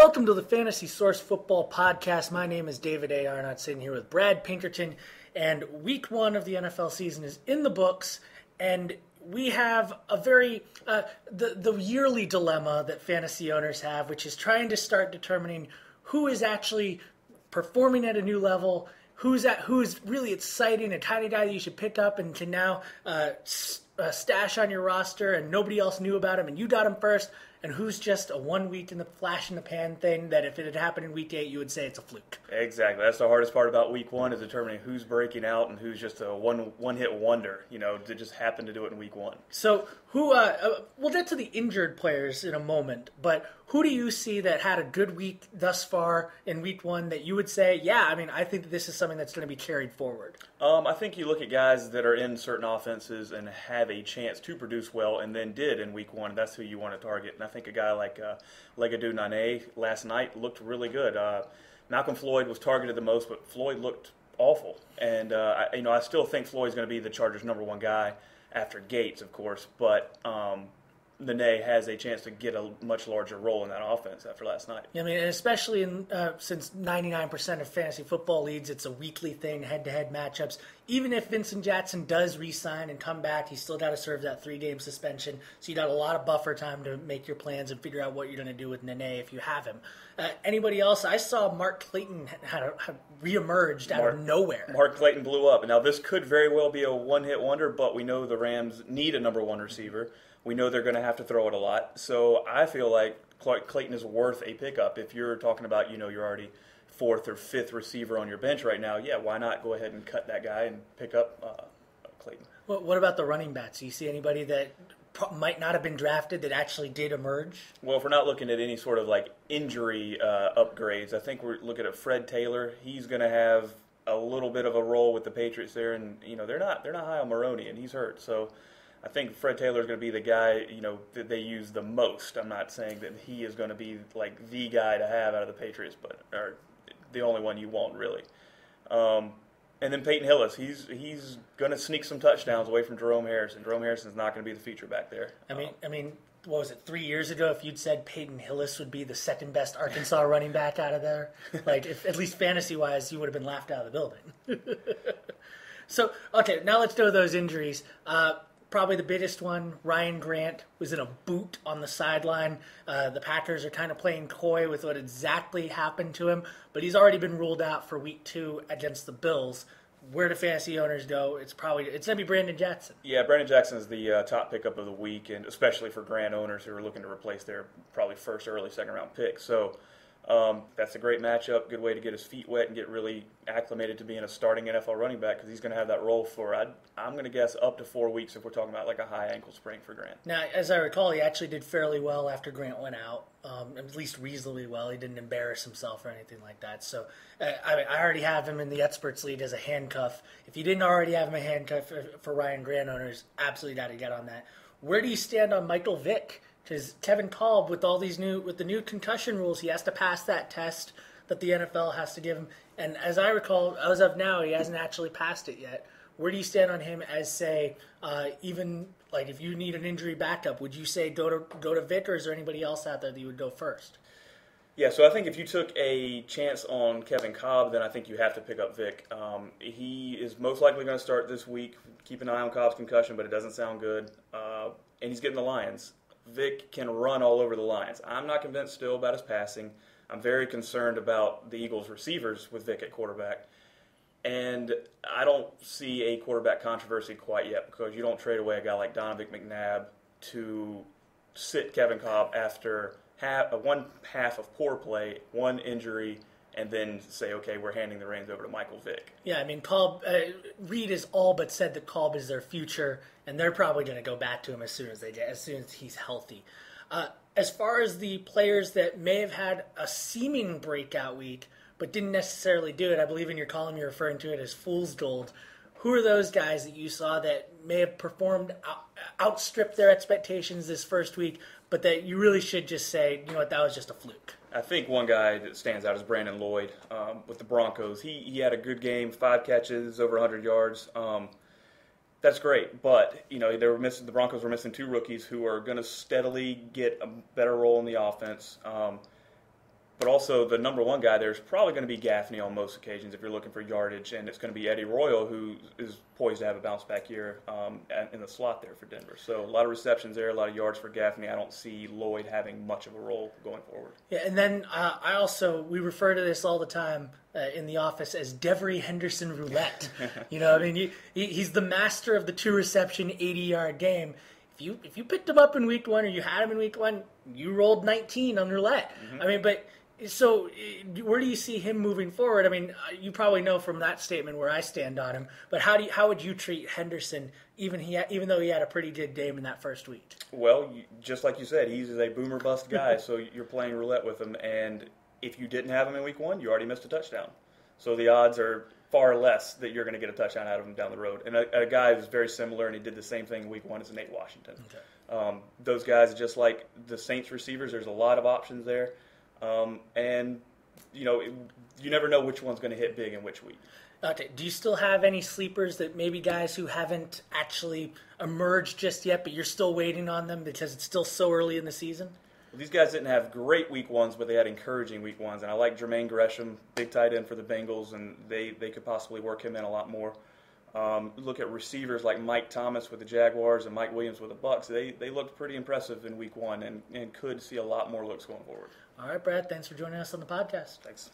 Welcome to the Fantasy Source Football Podcast. My name is David A. Arnott, sitting here with Brad Pinkerton, and week one of the NFL season is in the books, and we have a very, the yearly dilemma that fantasy owners have, which is trying to start determining who is actually performing at a new level, who's really exciting, a tiny guy that you should pick up and can now stash on your roster and nobody else knew about him and you got him first, and who's just a 1 week in the flash in the pan thing that if it had happened in week 8, you would say it's a fluke. Exactly. That's the hardest part about week one, is determining who's breaking out and who's just a one-hit wonder, to just happen to do it in week one. So we'll get to the injured players in a moment, but who do you see that had a good week thus far in week one that you would say, I think this is something that's going to be carried forward? I think you look at guys that are in certain offenses and have a chance to produce well and then did in week one. That's who you want to target. And I think a guy like Pinkerton and A last night looked really good. Malcolm Floyd was targeted the most, but Floyd looked awful. And, I still think Floyd's going to be the Chargers' number one guy after Gates, of course, but Nene has a chance to get a much larger role in that offense after last night. And especially since 99% of fantasy football leagues, it's a weekly thing, head-to-head matchups. Even if Vincent Jackson does re-sign and come back, he's still got to serve that 3-game suspension. So you got a lot of buffer time to make your plans and figure out what you're going to do with Nene if you have him. Anybody else? I saw Mark Clayton had reemerged out of nowhere. Mark Clayton blew up. Now, this could very well be a one-hit wonder, but we know the Rams need a number one receiver. We know they're going to have to throw it a lot. So I feel like Clayton is worth a pickup. If you're talking about, you're already fourth or fifth receiver on your bench right now, why not go ahead and cut that guy and pick up Clayton? Well, what about the running backs? Do you see anybody that might not have been drafted that actually did emerge? Well, if we're not looking at any sort of injury upgrades, I think we're looking at Fred Taylor. He's going to have a little bit of a role with the Patriots there, and they're not high on Maroney, and he's hurt. So I think Fred Taylor is going to be the guy, that they use the most. I'm not saying that he is going to be the guy to have out of the Patriots, or the only one you want, really. And then Peyton Hillis, he's going to sneak some touchdowns away from Jerome Harrison. Jerome Harrison's not going to be the feature back there. I mean, what was it, 3 years ago, if you'd said Peyton Hillis would be the second best Arkansas running back out of there, if, at least fantasy-wise, you would have been laughed out of the building. So, okay, now let's go to those injuries. Probably the biggest one, Ryan Grant, was in a boot on the sideline. The Packers are kind of playing coy with what exactly happened to him, but he's already been ruled out for week 2 against the Bills. Where do fantasy owners go? It's going to be Brandon Jackson. Yeah, Brandon Jackson is the top pickup of the week, and especially for Grant owners who are looking to replace their probably first, early second-round pick. So that's a great matchup, good way to get his feet wet and get really acclimated to being a starting NFL running back, because he's going to have that role for, I'm going to guess, up to 4 weeks if we're talking about a high ankle sprain for Grant. Now, as I recall, he actually did fairly well after Grant went out, at least reasonably well. He didn't embarrass himself or anything like that. So I already have him in the Experts League as a handcuff. If you didn't already have him a handcuff for Ryan Grant owners, absolutely got to get on that. Where do you stand on Michael Vick? Because Kevin Kolb, with the new concussion rules, he has to pass that test that the NFL has to give him. And as I recall, as of now, he hasn't actually passed it yet. Where do you stand on him as, say, even if you need an injury backup, would you say go to Vick, or is there anybody else out there that you would go first? Yeah, so I think if you took a chance on Kevin Kolb, then I think you have to pick up Vick. He is most likely going to start this week. Keep an eye on Kolb's concussion, but it doesn't sound good. And he's getting the Lions. Vick can run all over the Lions. I'm not convinced still about his passing. I'm very concerned about the Eagles' receivers with Vick at quarterback. And I don't see a quarterback controversy quite yet, because you don't trade away a guy like Donovan McNabb to sit Kevin Kolb after one half of poor play, one injury, and then say, okay, we're handing the reins over to Michael Vick. Yeah, Kolb, Reed has all but said that Kolb is their future, and they're probably going to go back to him as soon as he's healthy. As far as the players that may have had a seeming breakout week but didn't necessarily do it, I believe in your column you're referring to it as fool's gold. Who are those guys that you saw that may have performed, outstripped their expectations this first week, but that you really should just say, that was just a fluke? I think one guy that stands out is Brandon Lloyd with the Broncos. He had a good game, 5 catches, over 100 yards. That's great, but the Broncos were missing 2 rookies who are going to steadily get a better role in the offense. also the number one guy there is probably going to be Gaffney on most occasions if you're looking for yardage, and it's going to be Eddie Royal, who is poised to have a bounce back year in the slot there for Denver. So a lot of receptions there, a lot of yards for Gaffney. I don't see Lloyd having much of a role going forward. Yeah, and then we refer to this all the time in the office as Devery Henderson roulette. He's the master of the 2-reception, 80-yard game. If you picked him up in week 1 or you had him in week 1, you rolled 19 on roulette. Mm-hmm. So where do you see him moving forward? You probably know from that statement where I stand on him. But how would you treat Henderson, even though he had a pretty good game in that first week? Well, just like you said, he's a boomer bust guy, so you're playing roulette with him. And if you didn't have him in week 1, you already missed a touchdown. So the odds are far less that you're going to get a touchdown out of him down the road. And a guy who's very similar, and he did the same thing in week 1, is Nate Washington. Okay. Those guys, just like the Saints receivers, there's a lot of options there. And you never know which one's going to hit big in which week. Okay. Do you still have any sleepers that maybe guys who haven't actually emerged just yet, but you're still waiting on them because it's still so early in the season? Well, these guys didn't have great week 1s, but they had encouraging week 1s. And I like Jermaine Gresham, big tight end for the Bengals, and they could possibly work him in a lot more. Look at receivers like Mike Thomas with the Jaguars and Mike Williams with the Bucks. They looked pretty impressive in week 1 and could see a lot more looks going forward. All right, Brad, thanks for joining us on the podcast. Thanks.